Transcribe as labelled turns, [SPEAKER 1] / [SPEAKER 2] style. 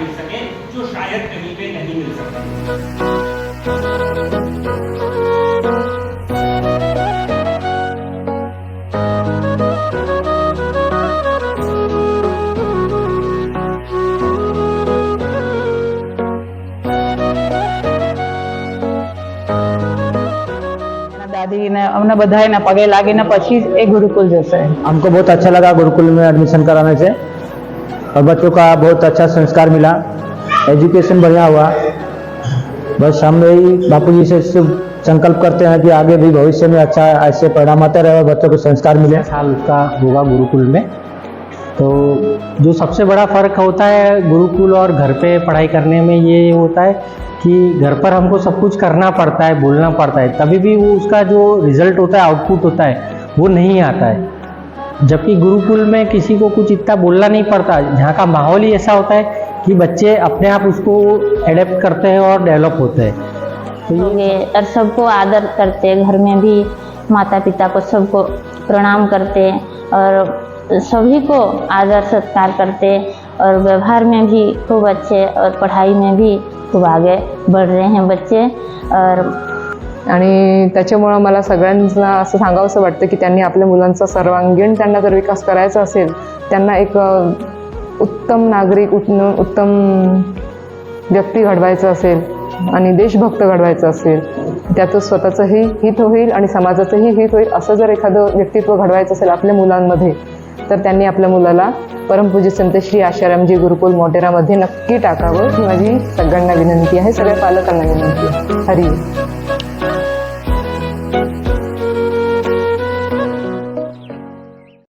[SPEAKER 1] मिल सके जो शायद कहीं पे नहीं मिल सकता।
[SPEAKER 2] दादी ने हमने बधाई ना पगे लागी ना पची एक गुरुकुल जैसे
[SPEAKER 3] हमको बहुत अच्छा लगा गुरुकुल में एडमिशन कराने से और बच्चों का बहुत अच्छा संस्कार मिला, एजुकेशन बढ़िया हुआ। बस हम यही बापूजी से शुभ संकल्प करते हैं कि आगे भी भविष्य में अच्छा ऐसे परिणाम आते रहे और बच्चों को संस्कार मिले।
[SPEAKER 4] साल का होगा गुरुकुल में, तो जो सबसे बड़ा फ़र्क होता है गुरुकुल और घर पे पढ़ाई करने में ये होता है कि घर पर हमको सब कुछ करना पड़ता है, बोलना पड़ता है, तभी भी वो उसका जो रिज़ल्ट होता है, आउटपुट होता है, वो नहीं आता है। जबकि गुरुकुल में किसी को कुछ इतना बोलना नहीं पड़ता, जहाँ का माहौल ही ऐसा होता है कि बच्चे अपने आप उसको एडेप्ट करते हैं और डेवलप होते हैं।
[SPEAKER 5] तो और सबको आदर करते, घर में भी माता पिता को सबको प्रणाम करते और सभी को आदर सत्कार करते और व्यवहार में भी खूब अच्छे और पढ़ाई में भी खूप आगे बढ़ रहे हैं बच्चे।
[SPEAKER 6] आणि त्याच्यामुळं मला सगळ्यांना असं सांगावंसं वाटतं की त्यांनी आपल्या मुलांचा सर्वांगीण त्यांना जर विकास करायचा असेल, त्यांना एक उत्तम नागरिक उत्तम व्यक्ती घडवायचं असेल आणि देशभक्त घडवायचं असेल, त्याचं स्वतःचंही हित होईल आणि समाजाचंही हित होईल असं जर एखादं व्यक्तित्व घडवायचं असेल आपल्या मुलांमध्ये, तर त्यांनी आपल्या मुलाला परमपूज्य संत श्री आशारामजी गुरुकुल मोटेरामध्ये नक्की टाकावं ही माझी सगळ्यांना विनंती आहे, सगळ्या पालकांना विनंती आहे। हरी